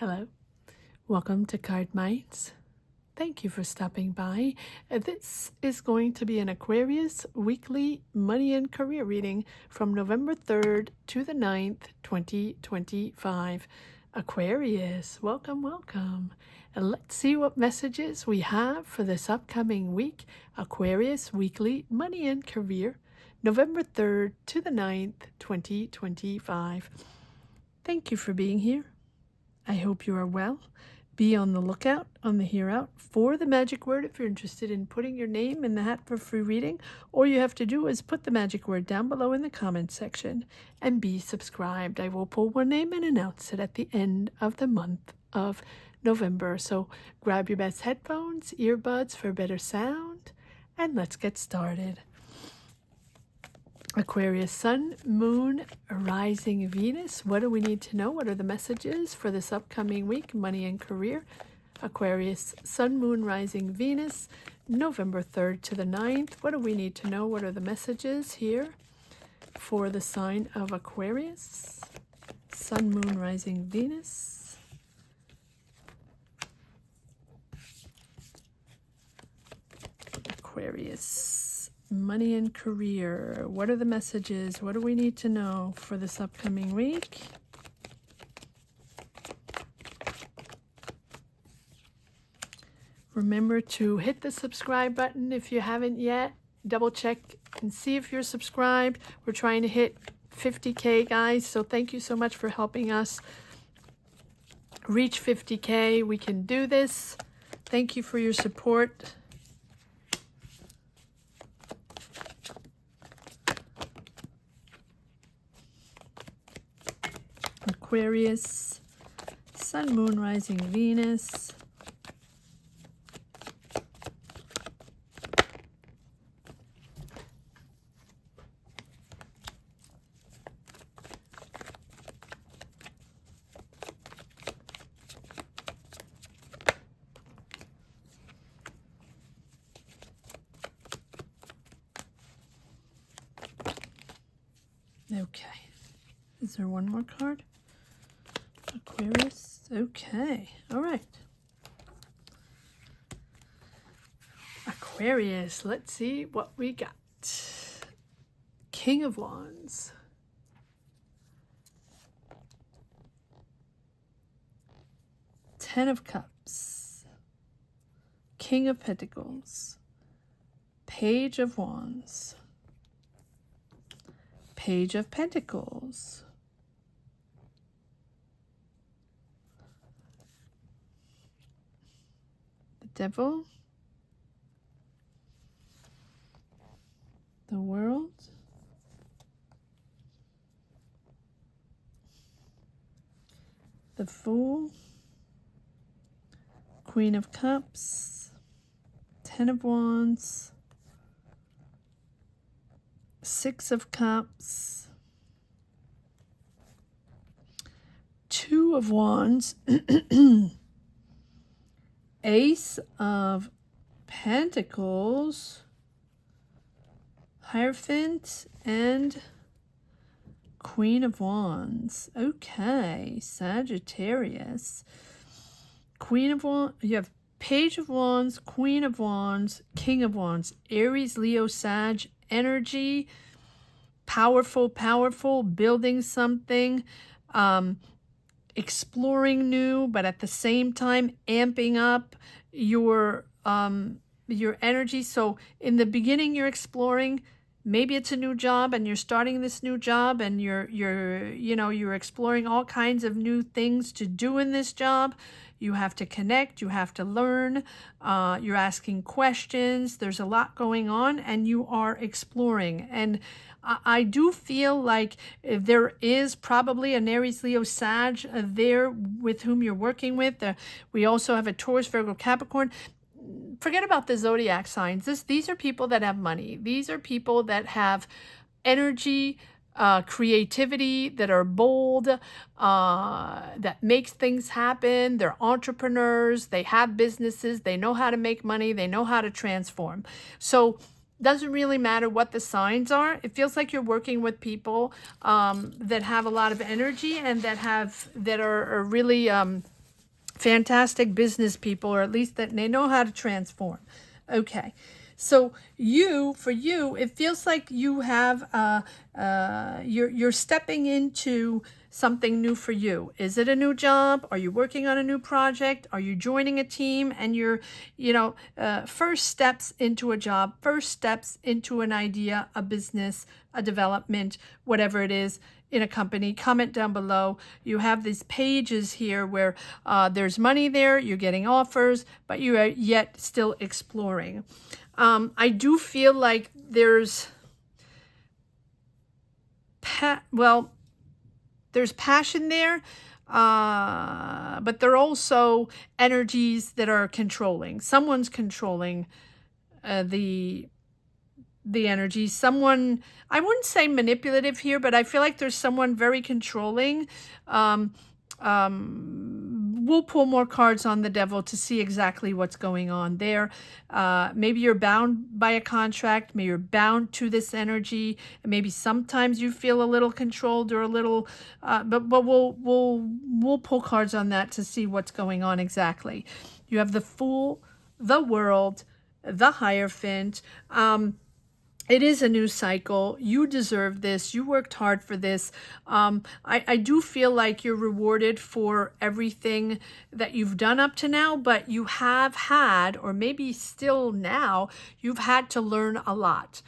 Hello, welcome to Cardminds. Thank you for stopping by. This is going to be an Aquarius weekly money and career reading from November 3rd to the 9th, 2025. Aquarius, welcome, welcome. And let's see what messages we have for this upcoming week. Aquarius weekly money and career, November 3rd to the 9th, 2025. Thank you for being here. I hope you are well. Be on the lookout on the here out for the magic word if you're interested in putting your name in the hat for free reading. All you have to do is put the magic word down below in the comments section and be subscribed. I will pull one name and announce it at the end of the month of November. So grab your best headphones, earbuds for better sound, and let's get started. Aquarius, Sun, Moon, Rising, Venus. What do we need to know? What are the messages for this upcoming week? Money and career. Aquarius, Sun, Moon, Rising, Venus, November 3rd to the 9th. What do we need to know? What are the messages here for the sign of Aquarius? Sun, Moon, Rising, Venus. Aquarius. Money and career. What are the messages? What do we need to know for this upcoming week? Remember to hit the subscribe button if you haven't yet. Double check and see if you're subscribed. We're trying to hit 50K, guys. So thank you so much for helping us reach 50K. We can do this. Thank you for your support. Aquarius, Sun, Moon, Rising, Venus. Okay. Is there one more card? Aquarius. Okay. All right. Aquarius. Let's see what we got. King of Wands. Ten of Cups. King of Pentacles. Page of Wands. Page of Pentacles. Devil, the World, the Fool, Queen of Cups, Ten of Wands, Six of Cups, Two of Wands, Ace of Pentacles, Hierophant, and Queen of Wands. Okay, Sagittarius. Queen of Wands, you have Page of Wands, Queen of Wands, King of Wands, Aries, Leo, Sag, energy, powerful, building something, exploring new, but at the same time amping up your energy. So in the beginning you're exploring, maybe it's a new job and you're starting this new job and you're exploring all kinds of new things to do in this job. You have to connect, you have to learn, you're asking questions, there's a lot going on and you are exploring. And I do feel like there is probably an Aries, Leo, Sag there with whom you're working with. We also have a Taurus, Virgo, Capricorn. Forget about the zodiac signs. These are people that have money. These are people that have energy, creativity, that are bold, that makes things happen. They're entrepreneurs. They have businesses. They know how to make money. They know how to transform. So doesn't really matter what the signs are. It feels like you're working with people that have a lot of energy and that are really fantastic business people, or at least that they know how to transform. Okay. So for you, it feels like you have, you're stepping into something new for you. Is it a new job? Are you working on a new project? Are you joining a team? And you're, first steps into a job, first steps into an idea, a business, a development, whatever it is in a company. Comment down below. You have these pages here where there's money there, you're getting offers, but you are yet still exploring. I do feel like there's passion there, but there are also energies that are controlling. Someone's controlling the energy. Someone, I wouldn't say manipulative here, but I feel like there's someone very controlling. We'll pull more cards on the devil to see exactly what's going on there. Maybe you're bound by a contract. Maybe you're bound to this energy. And maybe sometimes you feel a little controlled or a little, but we'll pull cards on that to see what's going on exactly. You have the Fool, the World, the Hierophant. It is a new cycle. You deserve this. You worked hard for this. I do feel like you're rewarded for everything that you've done up to now, but you have had, or maybe still now, you've had to learn a lot.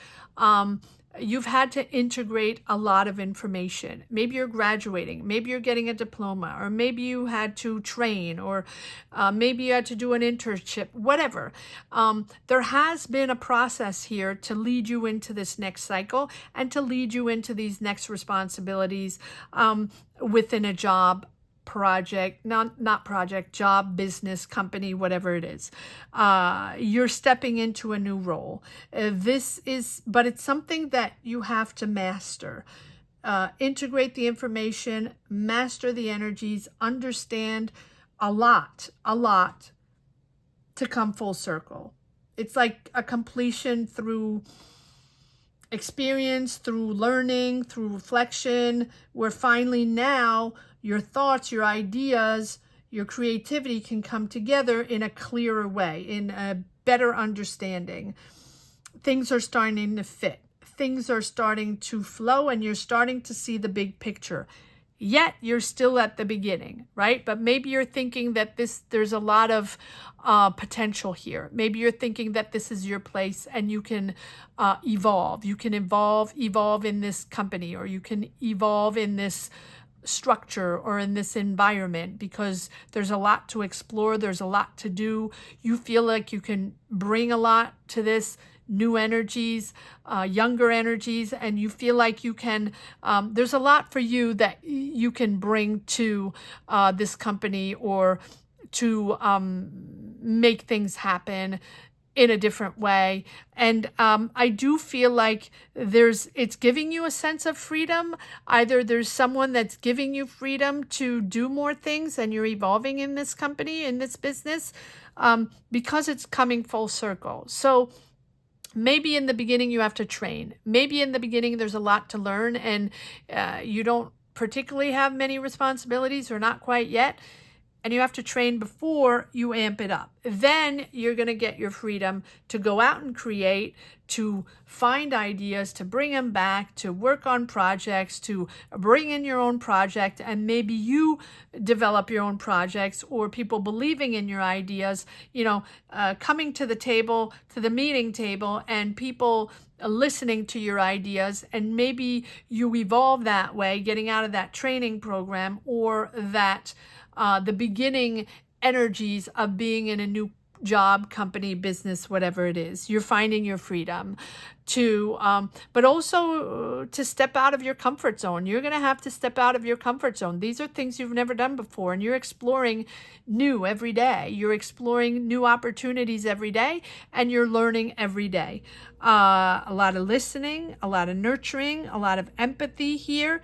You've had to integrate a lot of information. Maybe you're graduating, maybe you're getting a diploma, or maybe you had to train, or maybe you had to do an internship, whatever. There has been a process here to lead you into this next cycle and to lead you into these next responsibilities within a job, project, not project, job, business, company, whatever it is. You're stepping into a new role. But it's something that you have to master. Integrate the information, master the energies, understand a lot to come full circle. It's like a completion through experience, through learning, through reflection, where finally now your thoughts, your ideas, your creativity can come together in a clearer way, in a better understanding. Things are starting to fit. Things are starting to flow, and you're starting to see the big picture. Yet you're still at the beginning, right? But maybe you're thinking that there's a lot of potential here. Maybe you're thinking that this is your place and you can evolve. You can evolve in this company, or you can evolve in this structure or in this environment, because there's a lot to explore. There's a lot to do. You feel like you can bring a lot to this, new energies, younger energies, and you feel like you can, there's a lot for you that you can bring to this company, or to make things happen in a different way. And I do feel like it's giving you a sense of freedom. Either there's someone that's giving you freedom to do more things, and you're evolving in this company, in this business, because it's coming full circle. So maybe in the beginning you have to train. Maybe in the beginning there's a lot to learn, and you don't particularly have many responsibilities, or not quite yet. And you have to train before you amp it up. Then you're going to get your freedom to go out and create, to find ideas, to bring them back, to work on projects, to bring in your own project, and maybe you develop your own projects, or people believing in your ideas, coming to the table, to the meeting table, and people listening to your ideas, and maybe you evolve that way, getting out of that training program, or that the beginning energies of being in a new job, company, business, whatever it is. You're finding your freedom to, but also to step out of your comfort zone. You're going to have to step out of your comfort zone. These are things you've never done before, and you're exploring new every day. You're exploring new opportunities every day, and you're learning every day. A lot of listening, a lot of nurturing, a lot of empathy here.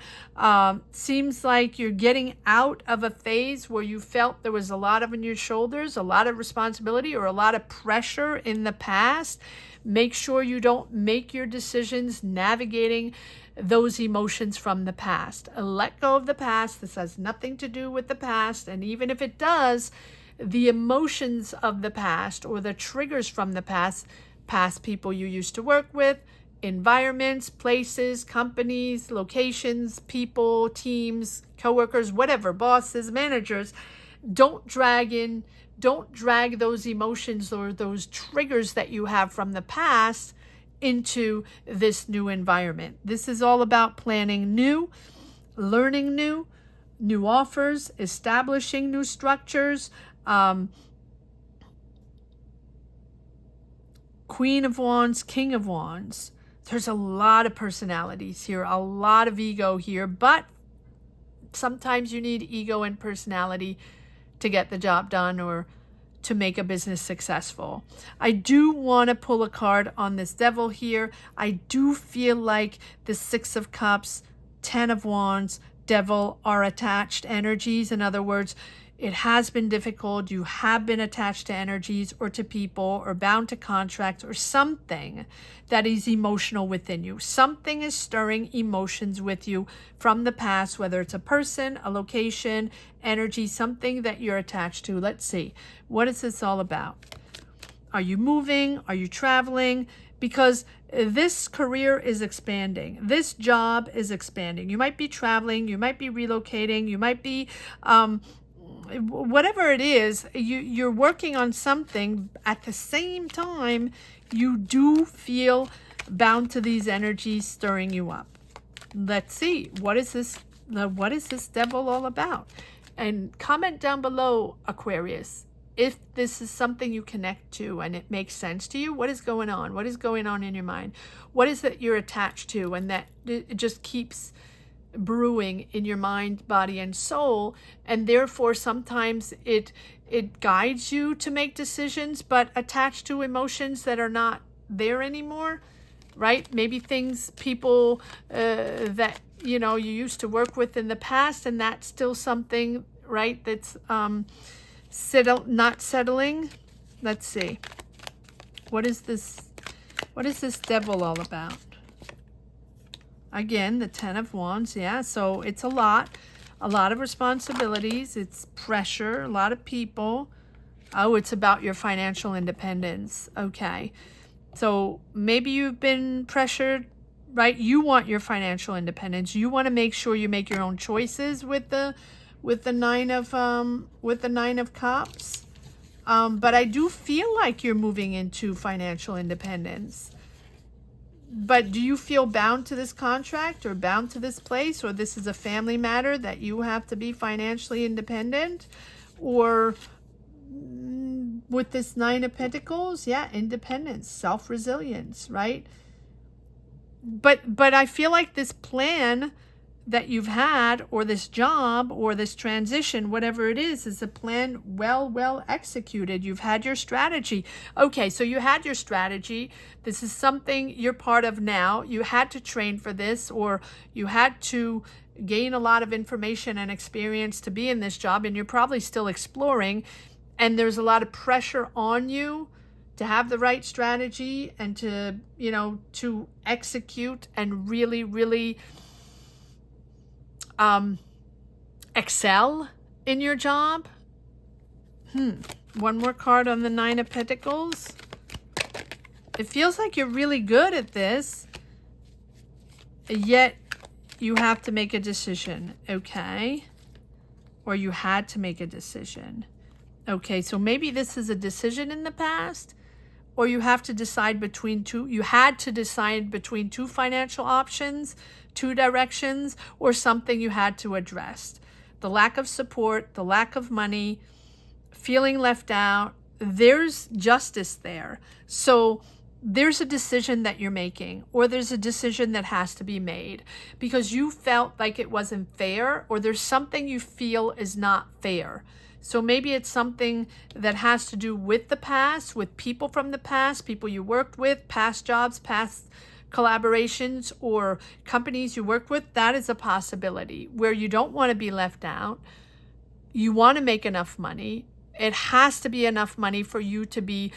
Seems like you're getting out of a phase where you felt there was a lot on your shoulders, a lot of responsibility, or a lot of pressure in the past. Make sure you don't make your decisions navigating those emotions from the past. Let go of the past. This has nothing to do with the past. And even if it does, the emotions of the past or the triggers from the past people you used to work with, environments, places, companies, locations, people, teams, coworkers, whatever, bosses, managers. Don't drag those emotions or those triggers that you have from the past into this new environment. This is all about planning new, learning new offers, establishing new structures. Queen of Wands, King of Wands. There's a lot of personalities here, a lot of ego here, but sometimes you need ego and personality to get the job done or to make a business successful. I do want to pull a card on this devil here. I do feel like the Six of Cups, Ten of Wands, devil are attached energies. In other words, it has been difficult. You have been attached to energies or to people or bound to contracts or something that is emotional within you. Something is stirring emotions with you from the past, whether it's a person, a location, energy, something that you're attached to. Let's see. What is this all about? Are you moving? Are you traveling? Because this career is expanding. This job is expanding. You might be traveling. You might be relocating. You might be... whatever it is, you're working on something. At the same time, you do feel bound to these energies stirring you up. Let's see, what is this devil all about? And comment down below, Aquarius, if this is something you connect to and it makes sense to you. What is going on? What is going on in your mind? What is that you're attached to and that it just keeps brewing in your mind, body, and soul, and therefore sometimes it guides you to make decisions, but attached to emotions that are not there anymore, right? Maybe things, people that you used to work with in the past, and that's still something, right, that's not settling. Let's see. What is this devil all about? Again, the Ten of Wands, yeah, so it's a lot of responsibilities, it's pressure, a lot of people. Oh, it's about your financial independence. Okay, so maybe you've been pressured, right? You want your financial independence. You want to make sure you make your own choices with the Nine of Cups. But I do feel like you're moving into financial independence. But do you feel bound to this contract or bound to this place, or this is a family matter that you have to be financially independent? Or with this Nine of Pentacles, yeah, independence, self-resilience, right? But I feel like this plan that you've had, or this job, or this transition, whatever it is a plan well executed. You've had your strategy. Okay, so you had your strategy. This is something you're part of now. You had to train for this, or you had to gain a lot of information and experience to be in this job, and you're probably still exploring, and there's a lot of pressure on you to have the right strategy and to execute and really excel in your job. One more card on the Nine of Pentacles. It feels like you're really good at this, yet you have to make a decision, okay? Or you had to make a decision. Okay, so maybe this is a decision in the past, or you have to decide between two. You had to decide between two financial options, two directions, or something you had to address. The lack of support, the lack of money, feeling left out. There's justice there. So there's a decision that you're making, or there's a decision that has to be made because you felt like it wasn't fair, or there's something you feel is not fair. So maybe it's something that has to do with the past, with people from the past, people you worked with, past jobs, past collaborations, or companies you work with. That is a possibility where you don't want to be left out. You want to make enough money. It has to be enough money for you to be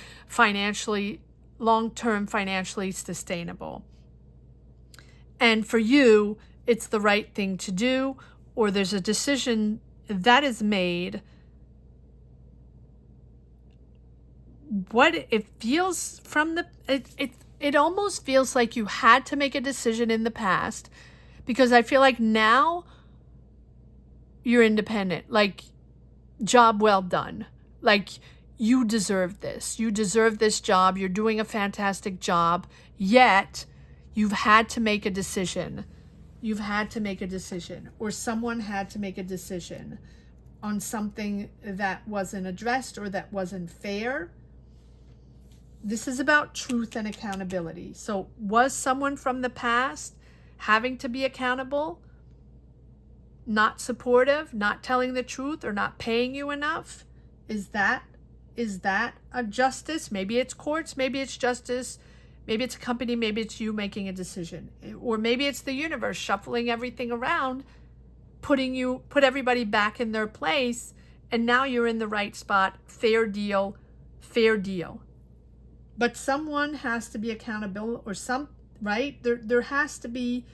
long-term financially sustainable. And for you, it's the right thing to do, or there's a decision that is made what it feels from the, it almost feels like you had to make a decision in the past, because I feel like now you're independent, like job well done. Like you deserve this. You deserve this job. You're doing a fantastic job. Yet you've had to make a decision. You've had to make a decision, or someone had to make a decision on something that wasn't addressed or that wasn't fair. This is about truth and accountability. So was someone from the past having to be accountable, not supportive, not telling the truth, or not paying you enough? Is that a justice? Maybe it's courts, maybe it's justice, maybe it's a company, maybe it's you making a decision. Or maybe it's the universe shuffling everything around, put everybody back in their place, and now you're in the right spot. Fair deal, fair deal. But someone has to be accountable, or right? There has to be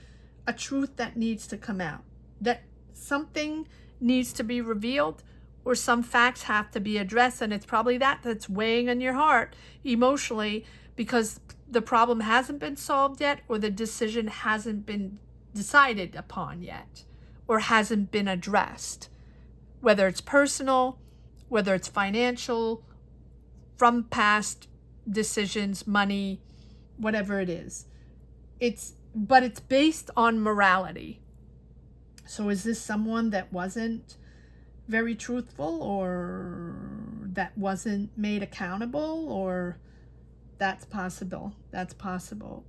a truth that needs to come out, that something needs to be revealed, or some facts have to be addressed. And it's probably that's weighing on your heart emotionally, because the problem hasn't been solved yet, or the decision hasn't been decided upon yet, or hasn't been addressed. Whether it's personal, whether it's financial, from past decisions, money, whatever it is. But it's based on morality. So is this someone that wasn't very truthful, or that wasn't made accountable? Or that's possible. That's possible.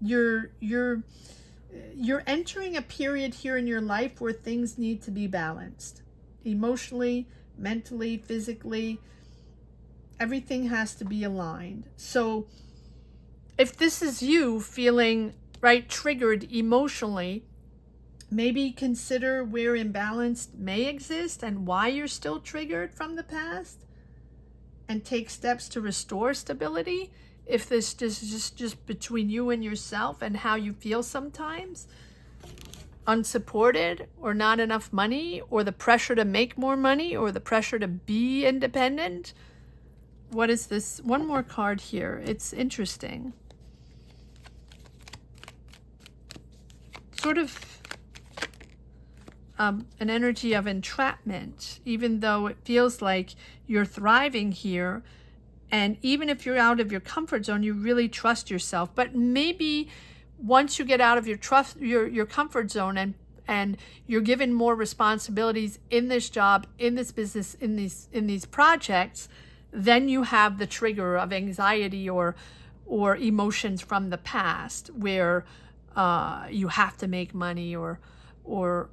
You're entering a period here in your life where things need to be balanced. Emotionally, mentally, physically, everything has to be aligned. So if this is you feeling, right, triggered emotionally, maybe consider where imbalance may exist and why you're still triggered from the past, and take steps to restore stability. If this is just between you and yourself and how you feel sometimes, unsupported, or not enough money, or the pressure to make more money, or the pressure to be independent. What is this? One more card here. It's interesting. Sort of an energy of entrapment, even though it feels like you're thriving here. And even if you're out of your comfort zone, you really trust yourself. But maybe once you get out of your comfort zone, and you're given more responsibilities in this job, in this business, in these projects, then you have the trigger of anxiety or emotions from the past, where you have to make money, or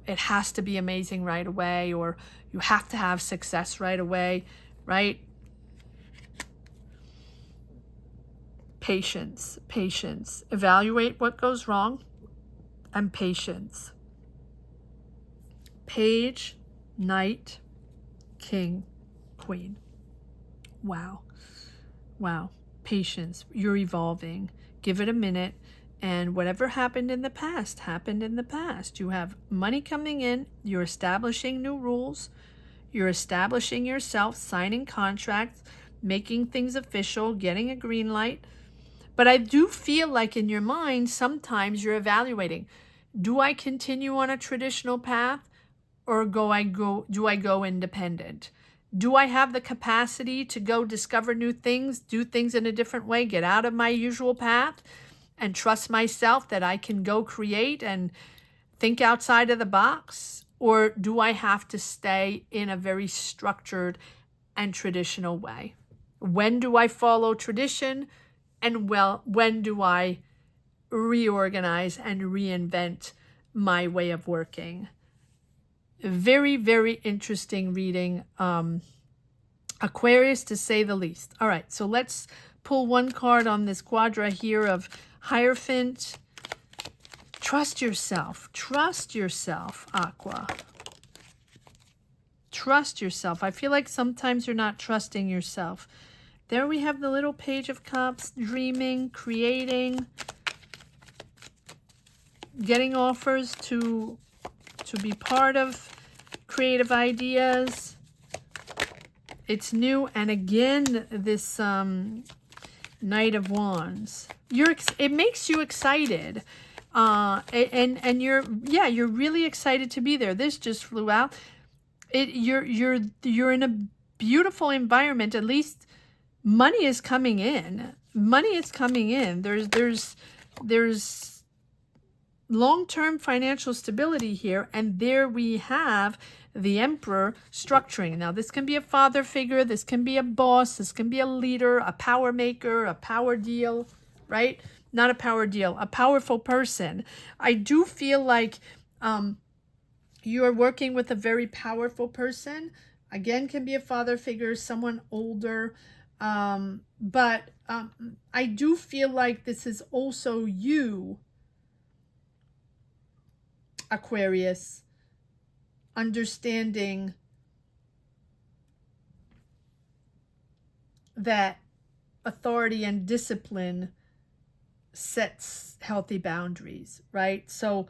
it has to be amazing right away, or you have to have success right away, right? Patience. Evaluate what goes wrong, and patience. Page, Knight, King, Queen. Wow. Patience. You're evolving. Give it a minute. And whatever happened in the past, happened in the past. You have money coming in. You're establishing new rules. You're establishing yourself, signing contracts, making things official, getting a green light. But I do feel like in your mind, sometimes you're evaluating. Do I continue on a traditional path, or do I go independent? Do I have the capacity to go discover new things, do things in a different way, get out of my usual path, and trust myself that I can go create and think outside of the box? Or do I have to stay in a very structured and traditional way? When do I follow tradition? And when do I reorganize and reinvent my way of working? Very, very interesting reading. Aquarius, to say the least. All right, so let's pull one card on this quadra here of Hierophant. Trust yourself. Trust yourself, Aqua. Trust yourself. I feel like sometimes you're not trusting yourself. There we have the little Page of Cups, dreaming, creating, getting offers to be part of creative ideas. It's new. And again, this Knight of Wands. It makes you excited. And you're really excited to be there. This just flew out. You're in a beautiful environment. At least money is coming in. Money is coming in. There's long-term financial stability here, and there we have the Emperor structuring. Now, this can be a father figure, this can be a boss, this can be a leader, a power maker, a power deal, right? Not a power deal, a powerful person. I do feel like you are working with a very powerful person. Again, can be a father figure, someone older, but I do feel like this is also you, Aquarius, understanding that authority and discipline sets healthy boundaries, right? So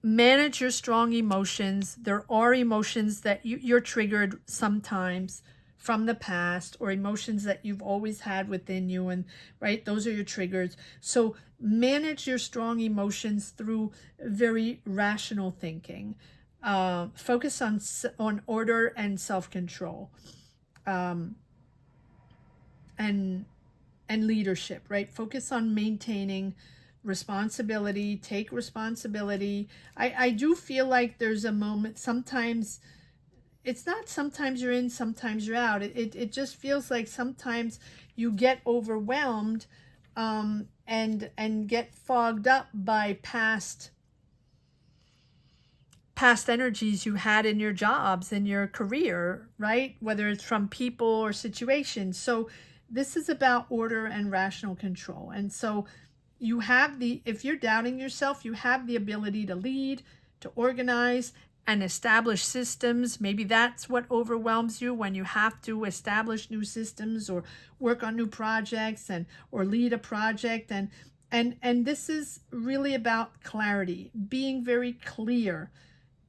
manage your strong emotions. There are emotions that you're triggered sometimes from the past, or emotions that you've always had within you, and right, those are your triggers. So manage your strong emotions through very rational thinking. Focus on order and self-control, and leadership, right? Focus on maintaining responsibility, take responsibility. I do feel like there's a moment, sometimes it's not sometimes you're in, sometimes you're out. It just feels like sometimes you get overwhelmed and get fogged up by past energies you had in your jobs, in your career, right? Whether it's from people or situations. So this is about order and rational control. And so you have if you're doubting yourself, you have the ability to lead, to organize, and establish systems. Maybe that's what overwhelms you, when you have to establish new systems or work on new projects or lead a project. And this is really about clarity, being very clear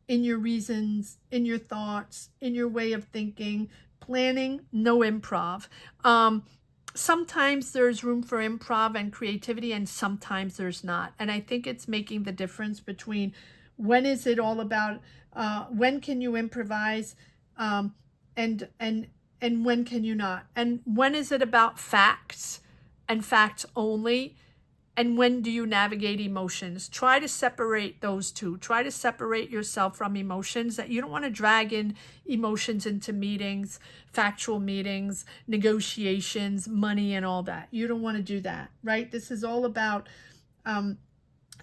in your reasons, in your thoughts, in your way of thinking, planning, no improv. Sometimes there's room for improv and creativity, and sometimes there's not. And I think it's making the difference between when is it all about, when can you improvise, and when can you not? And when is it about facts and facts only? And when do you navigate emotions? Try to separate those two. Try to separate yourself from emotions. That you don't want to drag in emotions into meetings, factual meetings, negotiations, money, and all that. You don't want to do that, right? This is all about,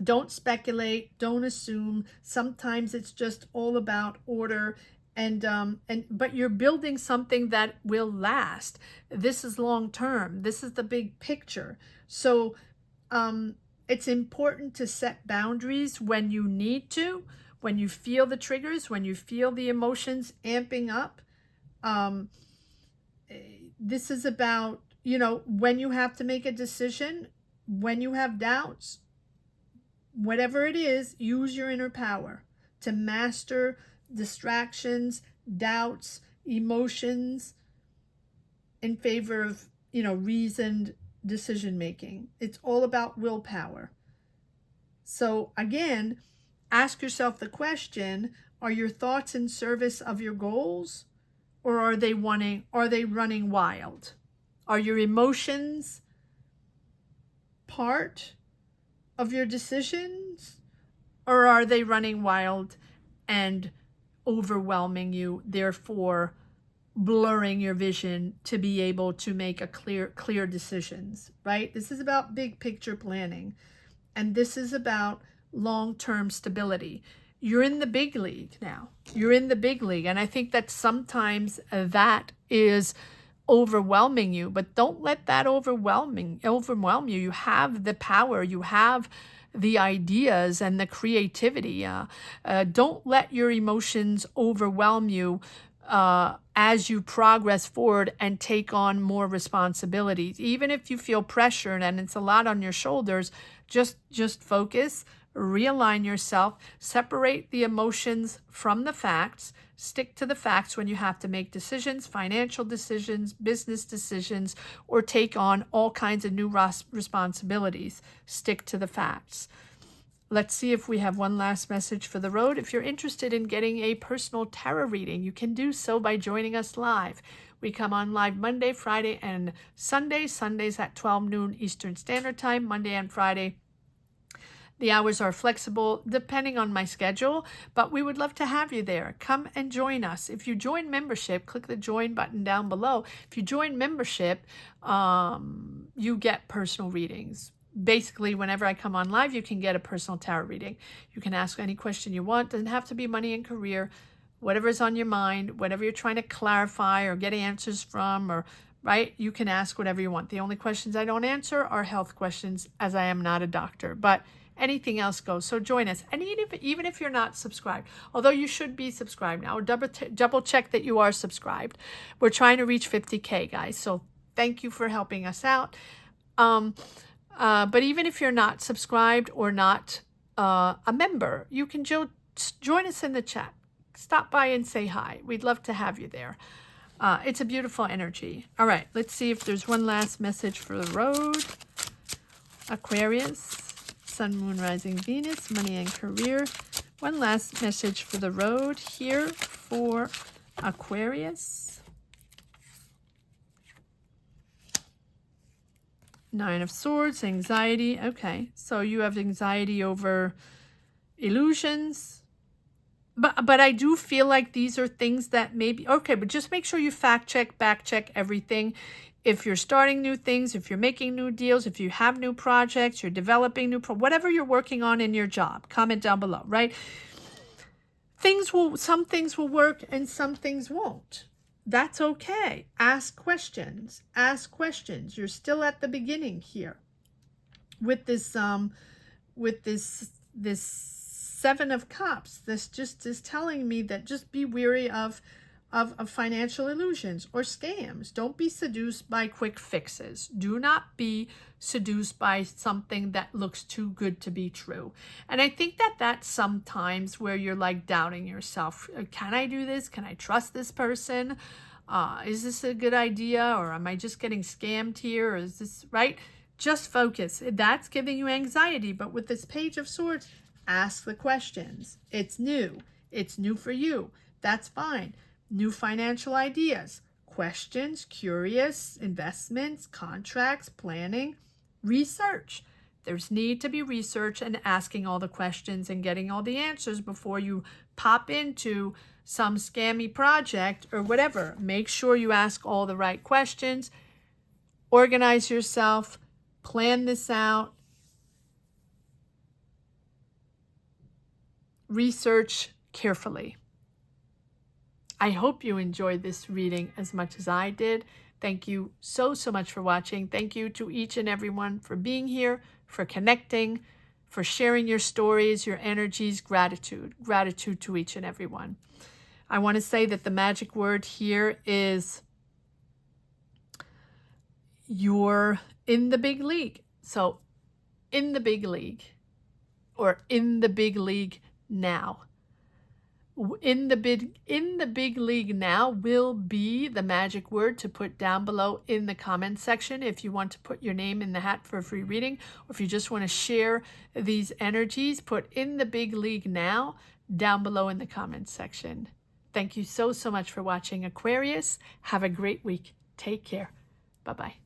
don't speculate, don't assume. Sometimes it's just all about order, but you're building something that will last. This is long term. This is the big picture. So it's important to set boundaries when you need to, when you feel the triggers, when you feel the emotions amping up. This is about, when you have to make a decision, when you have doubts, whatever it is, use your inner power to master distractions, doubts, emotions in favor of, reasoned decision making. It's all about willpower. So again, ask yourself the question, are your thoughts in service of your goals, or are they running wild? Are your emotions part of your decisions, or are they running wild and overwhelming you, therefore blurring your vision to be able to make a clear decisions, right? This is about big picture planning, and this is about long-term stability. You're in the big league now. You're in the big league, and I think that sometimes that is overwhelming you, but don't let that overwhelm you. You have the power, you have the ideas and the creativity. Don't let your emotions overwhelm you as you progress forward and take on more responsibilities. Even if you feel pressured and it's a lot on your shoulders, just focus, realign yourself, separate the emotions from the facts, stick to the facts when you have to make decisions, financial decisions, business decisions, or take on all kinds of new responsibilities. Stick to the facts. Let's see if we have one last message for the road. If you're interested in getting a personal tarot reading, you can do so by joining us live. We come on live Monday, Friday, and Sunday. Sundays at 12 noon Eastern Standard Time, Monday and Friday. The hours are flexible depending on my schedule, but we would love to have you there. Come and join us. If you join membership, click the join button down below. If you join membership, you get personal readings. Basically, whenever I come on live, you can get a personal tarot reading. You can ask any question you want. Doesn't have to be money and career. Whatever's on your mind, whatever you're trying to clarify or get answers from, or right, you can ask whatever you want. The only questions I don't answer are health questions, as I am not a doctor, but anything else goes. So join us. And even if you're not subscribed, although you should be subscribed now, or double check that you are subscribed. We're trying to reach 50K, guys. So thank you for helping us out. But even if you're not subscribed or not a member, you can join us in the chat. Stop by and say hi. We'd love to have you there. It's a beautiful energy. All right, let's see if there's one last message for the road. Aquarius, Sun, Moon, Rising, Venus, money and career. One last message for the road here for Aquarius. Nine of Swords, anxiety. Okay, so you have anxiety over illusions. But I do feel like these are things that maybe, okay, but just make sure you fact check, back check everything. If you're starting new things, if you're making new deals, if you have new projects, you're developing whatever you're working on in your job, comment down below, right? Some things will work and some things won't. That's okay. Ask questions. Ask questions. You're still at the beginning here. With this Seven of Cups, this just is telling me that just be wary of financial illusions or scams. Don't be seduced by quick fixes. Do not be seduced by something that looks too good to be true. And I think that that's sometimes where you're like doubting yourself. Can I do this? Can I trust this person? Is this a good idea? Or am I just getting scammed here? Or is this right? Just focus. That's giving you anxiety. But with this Page of Swords, ask the questions. It's new. It's new for you. That's fine. New financial ideas, questions, curious, investments, contracts, planning, research. There's need to be research and asking all the questions and getting all the answers before you pop into some scammy project or whatever. Make sure you ask all the right questions. Organize yourself. Plan this out. Research carefully. I hope you enjoyed this reading as much as I did. Thank you so much for watching. Thank you to each and everyone for being here, for connecting, for sharing your stories, your energies. Gratitude. Gratitude to each and everyone. I want to say that the magic word here is you're in the big league. So in the big league, or in the big league now. In the big league now will be the magic word to put down below in the comment section if you want to put your name in the hat for a free reading, or if you just want to share these energies, put in the big league now down below in the comment section. Thank you so much for watching, Aquarius. Have a great week. Take care. Bye-bye.